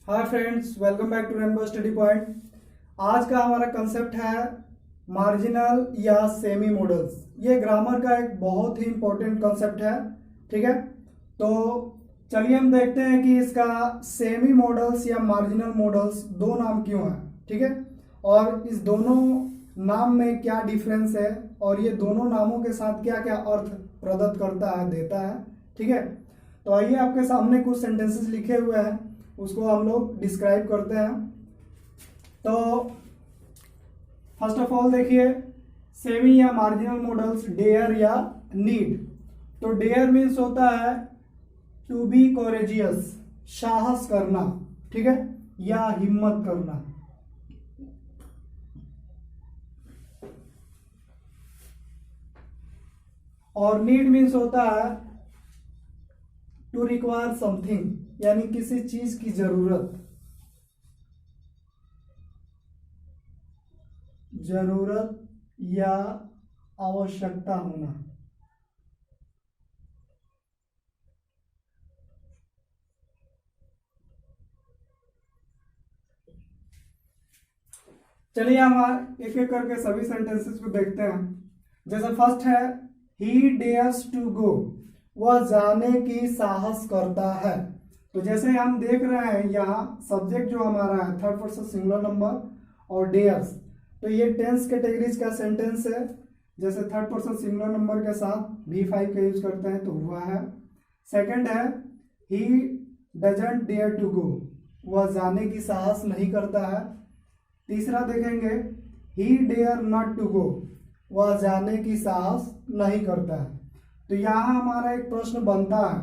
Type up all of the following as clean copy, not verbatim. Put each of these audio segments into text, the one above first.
Hi friends, welcome back to rainbow study point. आज का हमारा कंसेप्ट है मार्जिनल या सेमी मॉडल्स। ये ग्रामर का एक बहुत ही इंपॉर्टेंट कंसेप्ट है। ठीक है, तो चलिए हम देखते हैं कि इसका सेमी मॉडल्स या मार्जिनल मॉडल्स दो नाम क्यों है। ठीक है, और इस दोनों नाम में क्या डिफरेंस है और ये दोनों नामों के साथ क्या क्या अर्थ प्रदत्त करता है, देता है। ठीक है, तो आइए आपके सामने कुछ सेंटेंसेस लिखे हुए हैं, उसको हम लोग डिस्क्राइब करते हैं। तो फर्स्ट ऑफ ऑल देखिए, सेमी या मार्जिनल मॉडल्स डेयर या नीड। तो डेयर मीन्स होता है टू बी कोरेजियस, साहस करना। ठीक है, या हिम्मत करना। और नीड मीन्स होता है टू रिक्वायर समथिंग, यानी किसी चीज की जरूरत या आवश्यकता होना। चलिए हम एक एक करके सभी सेंटेंसेस को देखते हैं। जैसे फर्स्ट है, ही डेयर्स टू गो, वह जाने की साहस करता है। तो जैसे हम देख रहे हैं यहाँ सब्जेक्ट जो हमारा है थर्ड पर्सन सिंगुलर नंबर और डेयर्स, तो ये टेंस कैटेगरीज का सेंटेंस है। जैसे थर्ड पर्सन सिंगुलर नंबर के साथ V5 का यूज करते हैं तो हुआ है। सेकंड है, he doesn't dare to go, वह जाने की साहस नहीं करता है। तीसरा देखेंगे, he dare not to go, वह जाने की साहस नहीं करता है। तो यहाँ हमारा एक प्रश्न बनता है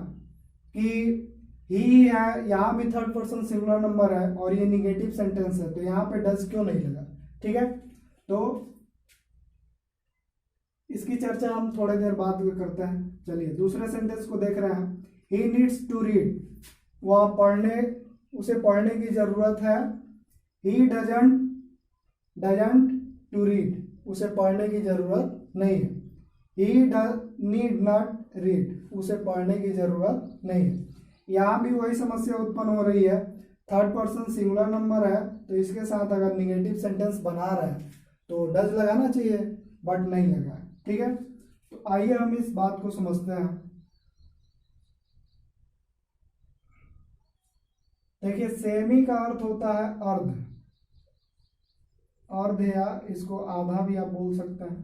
कि ही है, यहाँ भी थर्ड पर्सन सिंगुलर नंबर है और ये निगेटिव सेंटेंस है, तो यहाँ पे डज क्यों नहीं लगा। ठीक है, तो इसकी चर्चा हम थोड़ी देर बाद में करते हैं। चलिए दूसरे सेंटेंस को देख रहे हैं, ही नीड्स टू रीड, वह उसे पढ़ने की जरूरत है। ही डजंट टू रीड, उसे पढ़ने की जरूरत नहीं है। ही नीड नॉट रीड, उसे पढ़ने की जरूरत नहीं है। यहाँ भी वही समस्या उत्पन्न हो रही है, थर्ड पर्सन सिंगुलर नंबर है तो इसके साथ अगर निगेटिव सेंटेंस बना रहे हैं तो डज लगाना चाहिए, बट नहीं लगा। ठीक है, तो आइए हम इस बात को समझते हैं। देखिए, सेमी का अर्थ होता है अर्ध या इसको आधा भी आप बोल सकते हैं।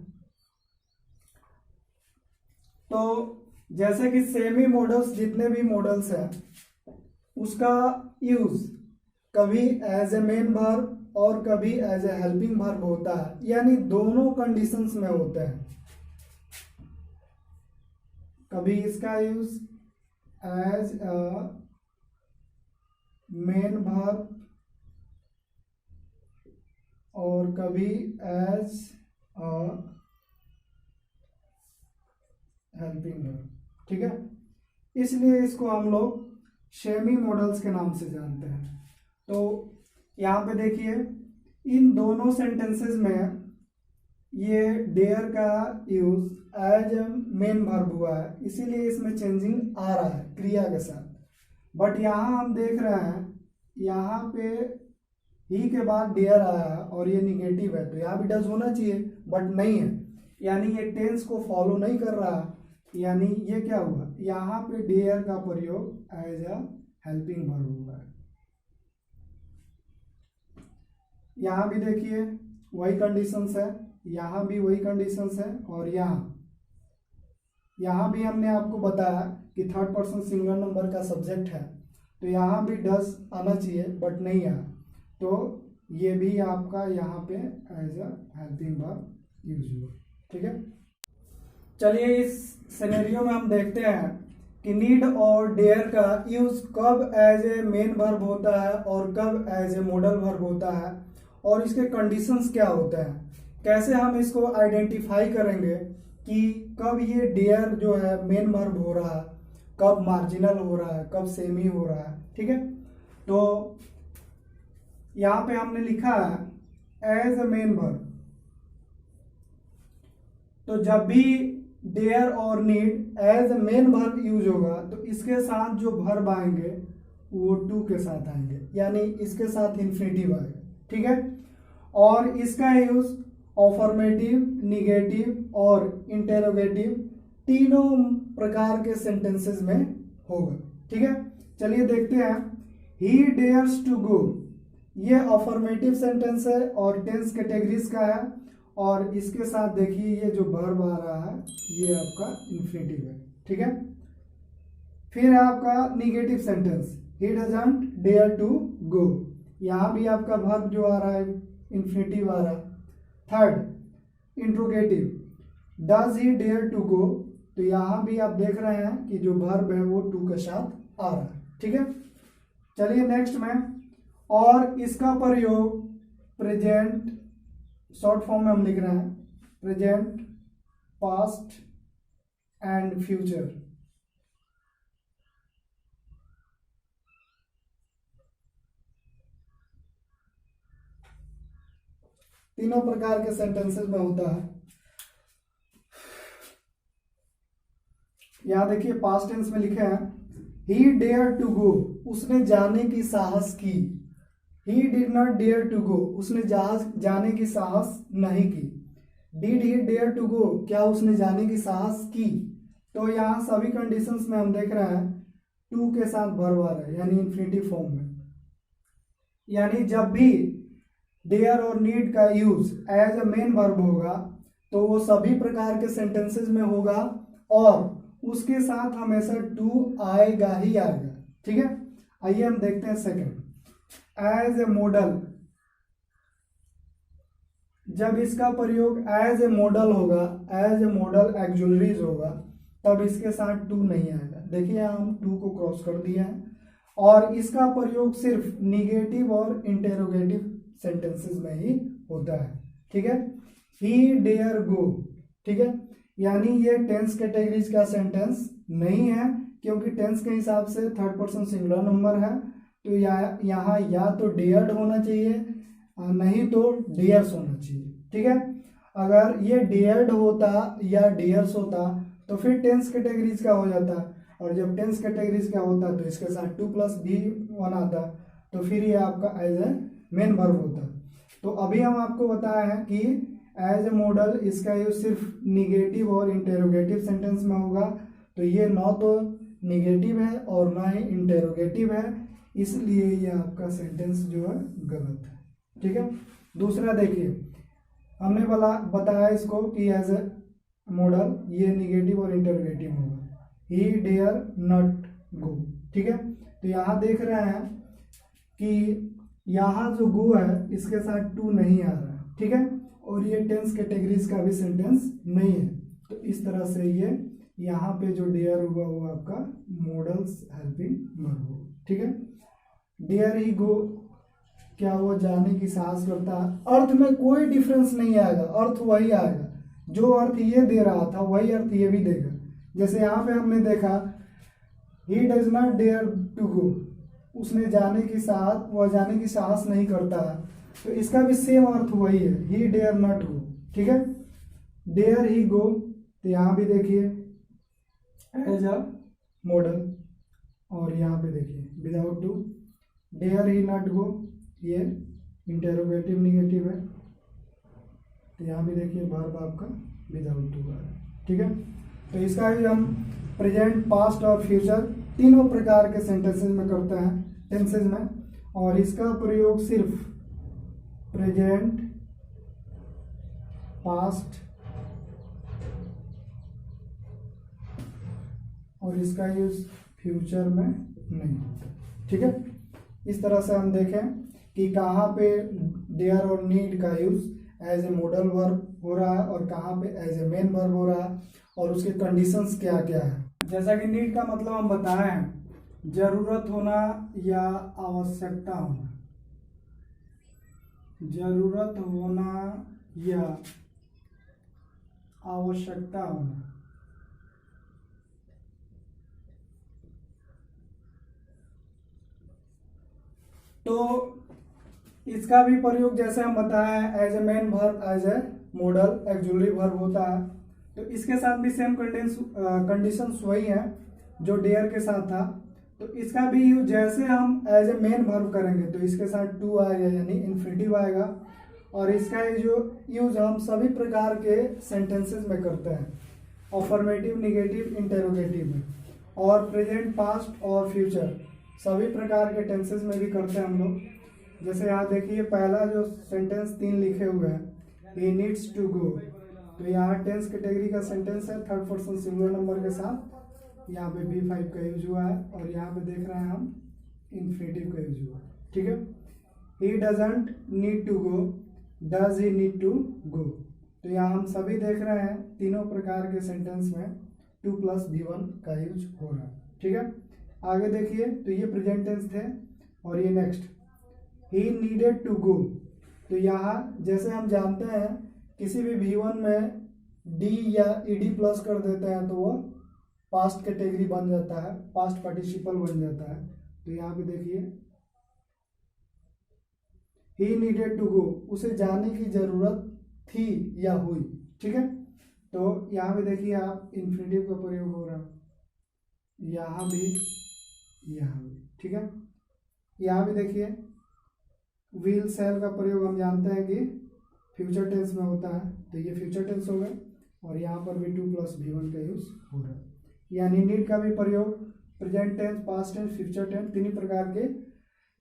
तो जैसे कि सेमी मॉडल्स जितने भी मॉडल्स हैं उसका यूज कभी एज ए मेन वर्ब और कभी एज ए हेल्पिंग वर्ब होता है, यानी दोनों कंडीशंस में होते हैं। कभी इसका use as a main verb और कभी एज अ हेल्पिंग वर्ब। ठीक है, इसलिए इसको हम लोग सेमी मॉडल्स के नाम से जानते हैं। तो यहाँ पे देखिए, इन दोनों सेंटेंसेस में ये डेयर का use as a main verb हुआ है, इसीलिए इसमें चेंजिंग आ रहा है क्रिया के साथ। बट यहाँ हम देख रहे हैं, यहाँ पे ही के बाद डेयर आया है और ये निगेटिव है, तो यहाँ भी डज होना चाहिए बट नहीं है, यानी ये टेंस को फॉलो नहीं कर रहा। यानी ये क्या हुआ, यहाँ पे डेयर का प्रयोग एज अ हेल्पिंग वर्ब हुआ है। यहाँ भी देखिए वही कंडीशंस है, यहाँ भी वही कंडीशंस है, और यहाँ भी हमने आपको बताया कि थर्ड पर्सन सिंगुलर नंबर का सब्जेक्ट है तो यहाँ भी डज आना चाहिए बट नहीं आया, तो ये भी आपका यहाँ पे as a helping verb use हुआ। ठीक है, चलिए इस सिनेरियो में हम देखते हैं कि नीड और डेयर का यूज कब एज ए मेन वर्ब होता है और कब एज ए मॉडल वर्ब होता है, और इसके कंडीशंस क्या होते हैं। कैसे हम इसको आइडेंटिफाई करेंगे कि कब ये डेयर जो है मेन वर्ब हो रहा है, कब मार्जिनल हो रहा है, कब सेमी हो रहा है। ठीक है, तो यहाँ पे हमने लिखा है एज ए मेन वर्ब, तो जब भी डेयर और need as a main verb use होगा तो इसके साथ जो वर्ब आएंगे वो टू के साथ आएंगे, यानी इसके साथ इन्फिनेटिव आएगा, ठीक है। और इसका यूज अफर्मेटिव, निगेटिव और इंटेरोगेटिव तीनों प्रकार के सेंटेंसेस में होगा, ठीक है। चलिए देखते हैं। ही डेयर्स टू गो, ये अफर्मेटिव सेंटेंस है और टेंस कैटेगरीज का है, और इसके साथ देखिए ये जो वर्ब आ रहा है ये आपका इन्फिनेटिव है, ठीक है। फिर है आपका negative sentence, he doesn't dare to go, यहाँ भी आपका वर्ब जो आ रहा है इन्फिनेटिव आ रहा है। Third interrogative, does he dare to go, तो यहाँ भी आप देख रहे हैं कि जो वर्ब है वो टू के साथ आ रहा है, ठीक है। चलिए नेक्स्ट में, और इसका प्रयोग प्रेजेंट, शॉर्ट फॉर्म में हम लिख रहे हैं प्रेजेंट, पास्ट एंड फ्यूचर, तीनों प्रकार के सेंटेंसेस में होता है। यहां देखिए पास्ट टेंस में लिखे हैं ही डेयर टू गो, उसने जाने की साहस की। He did not dare to go, उसने जाने की साहस नहीं की। Did he dare to go, क्या उसने जाने की साहस की। तो यहाँ सभी कंडीशंस में हम देख रहे हैं टू के साथ वर्ब आ रहा है, यानी इन्फिनेटिव फॉर्म में। यानी जब भी डेयर और नीड का use as a main verb होगा तो वो सभी प्रकार के सेंटेंसेस में होगा और उसके साथ हमेशा टू आएगा ही आएगा, ठीक है। आइए हम देखते हैं सेकंड, एज ए मॉडल। जब इसका प्रयोग एज ए मॉडल होगा, एज ए मॉडल एक्जुलरीज होगा, तब इसके साथ टू नहीं आएगा। देखिए यहाँ हम टू को क्रॉस कर दिया है, और इसका प्रयोग सिर्फ निगेटिव और इंटेरोगेटिव सेंटेंसेस में ही होता है, ठीक है। ही डेयर गो, ठीक है, यानी ये टेंस कैटेगरीज का सेंटेंस नहीं है, क्योंकि टेंस के हिसाब से थर्ड पर्सन सिंगुलर नंबर है, तो यहाँ या तो डेयर्ड होना चाहिए, नहीं तो डेयर्स होना चाहिए, ठीक है। अगर ये डेयर्ड होता या डेयर्स होता तो फिर टेंस कैटेगरीज का हो जाता, और जब टेंस कैटेगरीज का होता तो इसके साथ टू प्लस बी वन आता, तो फिर ये आपका एज ए मेन वर्ब होता। तो अभी हम आपको बताया है कि एज ए मॉडल इसका यूज सिर्फ निगेटिव और इंटेरोगेटिव सेंटेंस में होगा, तो ये ना तो निगेटिव है और ना ही इंटेरोगेटिव है, इसलिए ये आपका सेंटेंस जो है गलत है, ठीक है। दूसरा देखिए, हमने बताया इसको कि एज ए मॉडल ये निगेटिव और इंटेरोगेटिव होगा। ही डेयर नॉट गो, ठीक है। तो यहाँ देख रहे हैं कि यहाँ जो गो है इसके साथ टू नहीं आ रहा है, ठीक है, और ये टेंस कैटेगरीज का भी सेंटेंस नहीं है, तो इस तरह से ये यहाँ पे जो डेयर हुआ वो आपका मॉडल्स हेल्पिंग वर्ब होगा, ठीक है। डेयर ही गो, क्या वो जाने की साहस करता है, अर्थ में कोई डिफरेंस नहीं आएगा, अर्थ वही आएगा, जो अर्थ ये दे रहा था वही अर्थ ये भी देगा। जैसे यहाँ पे हमने देखा he does not dare to go, उसने जाने की साहस, वह जाने की साहस नहीं करता है, तो इसका भी सेम अर्थ वही है, ही डेयर नॉट गो, ठीक है। डेयर ही गो, तो यहाँ भी देखिए एज अ मॉडल, और यहाँ पे देखिए without to. Dare he not go, ये इंटेरोगेटिव निगेटिव है, तो यहाँ भी देखिए वर्ब आपका विदाउट टू है, ठीक है। तो इसका भी हम प्रेजेंट, पास्ट और फ्यूचर तीनों प्रकार के सेंटेंसेस में करते हैं, टेंसेस में, और इसका प्रयोग सिर्फ प्रेजेंट, पास्ट और इसका यूज फ्यूचर में नहीं होता, ठीक है। इस तरह से हम देखें कि कहाँ पे डेयर और नीड का use as a modal verb हो रहा है और कहाँ पे एज ए मेन वर्ब हो रहा है, और उसके कंडीशंस क्या क्या है। जैसा कि नीड का मतलब हम बताए हैं, जरूरत होना या आवश्यकता होना, जरूरत होना या आवश्यकता होना। तो इसका भी प्रयोग जैसे हम बताया as a main verb, as a modal auxiliary verb होता है, तो इसके साथ भी सेम कंडीशंस वही है जो डेयर के साथ था। तो इसका भी यूज जैसे हम एज ए मेन वर्ब करेंगे तो इसके साथ टू आएगा यानी इन्फिनेटिव आएगा। और इसका जो यूज हम सभी प्रकार के सेंटेंसेस में करते हैं, अफर्मेटिव, निगेटिव, इंटेरोगेटिव में, और प्रेजेंट, पास्ट और फ्यूचर सभी प्रकार के टेंसेस में भी करते हैं हम लोग। जैसे यहाँ देखिए पहला जो सेंटेंस 3 लिखे हुए हैं, ही नीड्स टू गो, तो यहाँ टेंस कैटेगरी का सेंटेंस है, थर्ड पर्सन सिंगुलर नंबर के साथ। यहाँ पे B5 का यूज हुआ है और यहाँ पे देख रहे हैं हम इन्फिनेटिव का यूज हुआ है। ठीक है, he doesn't need to go, does he need to go. तो यहाँ हम सभी देख रहे हैं तीनों प्रकार के सेंटेंस में 2 + V1 का यूज हो रहा है। ठीक है, आगे देखिए, तो ये प्रेजेंट टेंस थे और ये next, he needed to go. तो यहाँ जैसे हम जानते हैं किसी भी V1 में डी या ईडी प्लस कर देते हैं तो वो पास्ट कैटेगरी बन जाता है, पास्ट पार्टिसिपल बन जाता है। तो यहाँ पे देखिए ही नीडेड टू गो, उसे जाने की जरूरत थी या हुई। ठीक है, तो यहाँ पे देखिए आप इन्फिनेटिव का प्रयोग हो रहा है, यहाँ भी, यहाँ भी। ठीक है, यहाँ भी देखिए विल सेल का प्रयोग हम जानते हैं कि फ्यूचर टेंस में होता है, तो ये फ्यूचर टेंस हो गए। और यहाँ पर भी 2 + V1 का यूज हो रहा है। यानी नीड का भी प्रयोग present tense, past tense, future tense तीन प्रकार के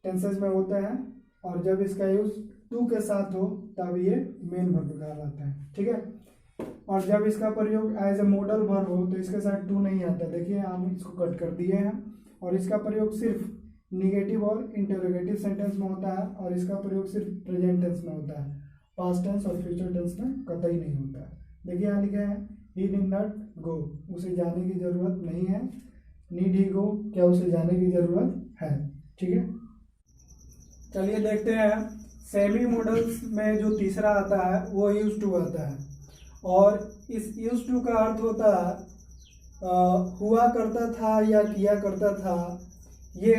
टेंसेस में होते हैं। और जब इसका यूज टू के साथ हो तब ये मेन वर्ब कहलाता है। ठीक है, और जब इसका प्रयोग एज ए मॉडल वर्ब हो तो इसके साथ टू नहीं आता। देखिए हम इसको कट कर दिए हैं। और इसका प्रयोग सिर्फ निगेटिव और इंटरोगेटिव सेंटेंस में होता है, और इसका प्रयोग सिर्फ प्रेजेंट टेंस में होता है, पास्ट टेंस और फ्यूचर टेंस में कतई नहीं होता है। देखिए यहाँ लिखा है ही डिड नॉट गो, उसे जाने की जरूरत नहीं है। नीड ही गो, क्या उसे जाने की जरूरत है। ठीक है, चलिए देखते हैं सेमी मॉडल्स में जो तीसरा आता है वो यूज टू आता है। और इस यूज टू का अर्थ होता है हुआ करता था या किया करता था। ये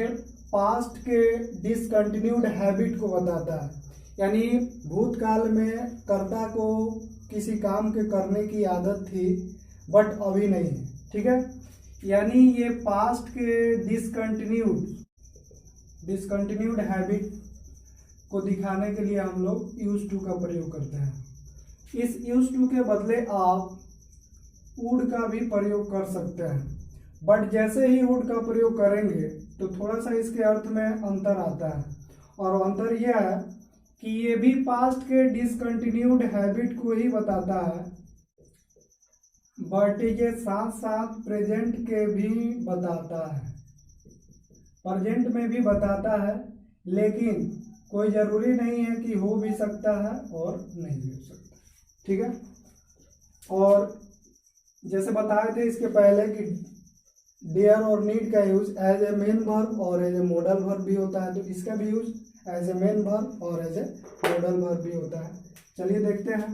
पास्ट के डिसकंटिन्यूड हैबिट को बताता है, यानी भूतकाल में कर्ता को किसी काम के करने की आदत थी बट अभी नहीं है। ठीक है, यानी ये पास्ट के डिसकंटिन्यूड हैबिट को दिखाने के लिए हम लोग यूज टू का प्रयोग करते हैं। इस यूज टू के बदले आप वुड का भी प्रयोग कर सकते हैं, बट जैसे ही वुड का प्रयोग करेंगे तो थोड़ा सा इसके अर्थ में अंतर आता है। और अंतर यह है कि ये भी पास्ट के डिसकंटिन्यूड हैबिट को ही बताता है, बट ये साथ साथ प्रेजेंट के भी बताता है, प्रेजेंट में भी बताता है, लेकिन कोई जरूरी नहीं है कि हो भी सकता है और नहीं भी हो सकता। ठीक है, और जैसे बताए थे इसके पहले कि डेयर और नीड का use as a main verb और एज ए मॉडल वर्ब भी होता है, तो इसका भी use as a main verb और एज ए मॉडल वर्ब भी होता है। चलिए देखते हैं,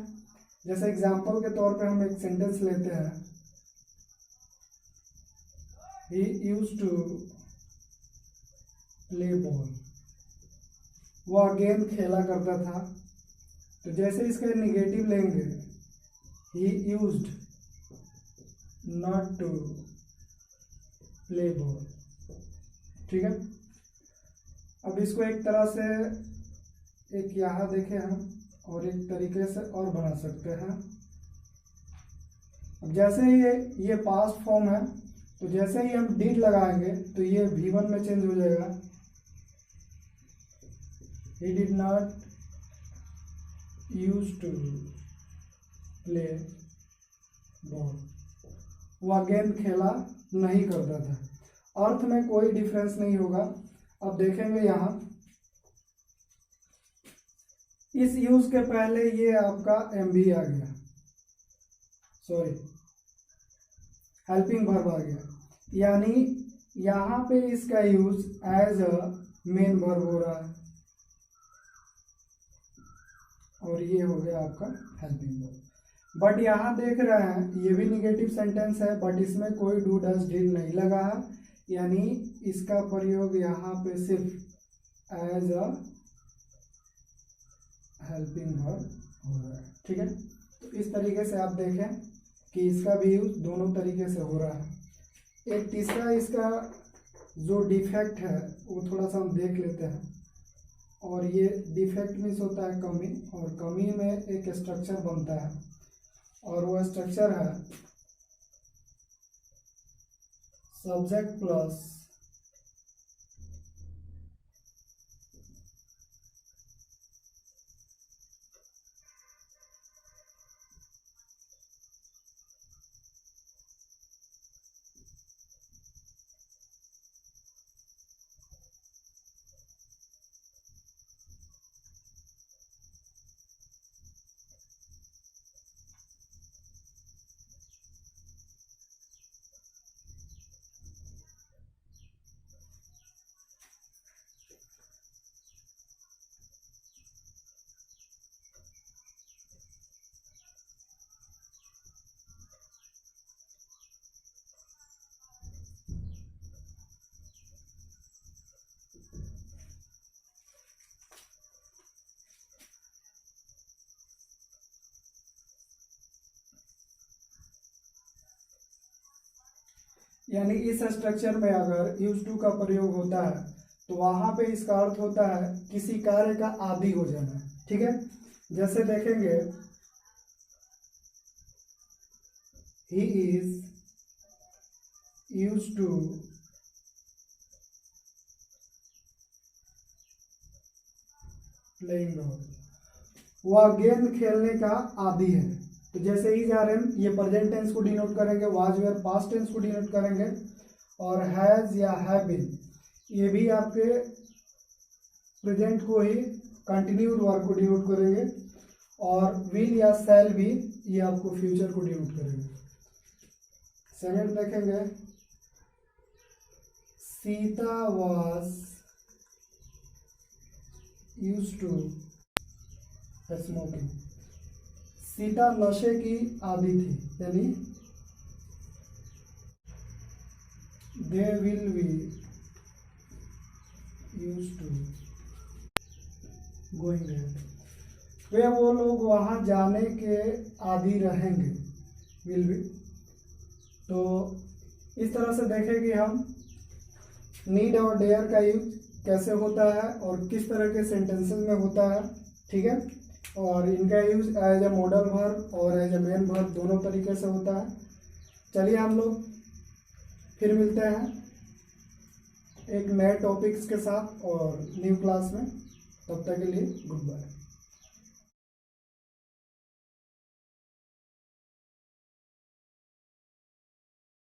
जैसे एग्जांपल के तौर पे हम एक सेंटेंस लेते हैं, he used to play ball, वह गेंद खेला करता था। तो जैसे इसका निगेटिव लेंगे, he used not to play ball. ठीक है, अब इसको एक तरह से एक यहाँ देखें हम और एक तरीके से और बना सकते हैं। अब जैसे ही ये पास्ट फॉर्म है, तो जैसे ही हम डिड लगाएंगे तो ये V1 में चेंज हो जाएगा। He did not use to play ball, वह गेंद खेला नहीं करता था। अर्थ में कोई डिफरेंस नहीं होगा। अब देखेंगे यहाँ इस यूज के पहले ये आपका MB आ गया, सॉरी हेल्पिंग वर्ब आ गया, यानी यहाँ पे इसका use as a main verb हो रहा है, और ये हो गया आपका हेल्पिंग वर्ब। बट यहाँ देख रहे हैं ये भी निगेटिव सेंटेंस है, बट इसमें कोई डू डज डिड नहीं लगा है, यानी इसका प्रयोग यहाँ पे सिर्फ एज अ हेल्पिंग वर्ब हो रहा है। ठीक है, तो इस तरीके से आप देखें कि इसका भी यूज दोनों तरीके से हो रहा है। एक तीसरा इसका जो डिफेक्ट है वो थोड़ा सा हम देख लेते हैं। और ये डिफेक्ट मीन्स होता है कमी, और कमी में एक स्ट्रक्चर बनता है, और वो स्ट्रक्चर है सब्जेक्ट प्लस यानी इस स्ट्रक्चर में अगर यूज टू का प्रयोग होता है तो वहां पे इसका अर्थ होता है किसी कार्य का आदी हो जाना। ठीक है, जैसे देखेंगे he is use to playing ball, वह गेंद खेलने का आदी है। तो जैसे इज आर एम ये प्रेजेंट टेंस को डिनोट करेंगे, वाज वेयर पास्ट टेंस को डिनोट करेंगे, और हैज या हैव बीन ये भी आपके प्रेजेंट को ही कंटिन्यूड वर्ब को डिनोट करेंगे, और विल या शैल भी ये आपको फ्यूचर को डिनोट करेंगे। सेकंड देखेंगे Sita was used to smoking, Sita नशे की आदी थी, यानी they will be used to going there, वो लोग वहां जाने के आदी रहेंगे, विल बी। तो इस तरह से देखेंगे हम नीड और डेयर का यूज कैसे होता है और किस तरह के सेंटेंसेस में होता है। ठीक है, और इनका use as a modal verb और एज ए मेन वर्ब दोनों तरीके से होता है। चलिए हम लोग फिर मिलते हैं एक नए टॉपिक्स के साथ और न्यू क्लास में, तब तक के लिए गुड बाय।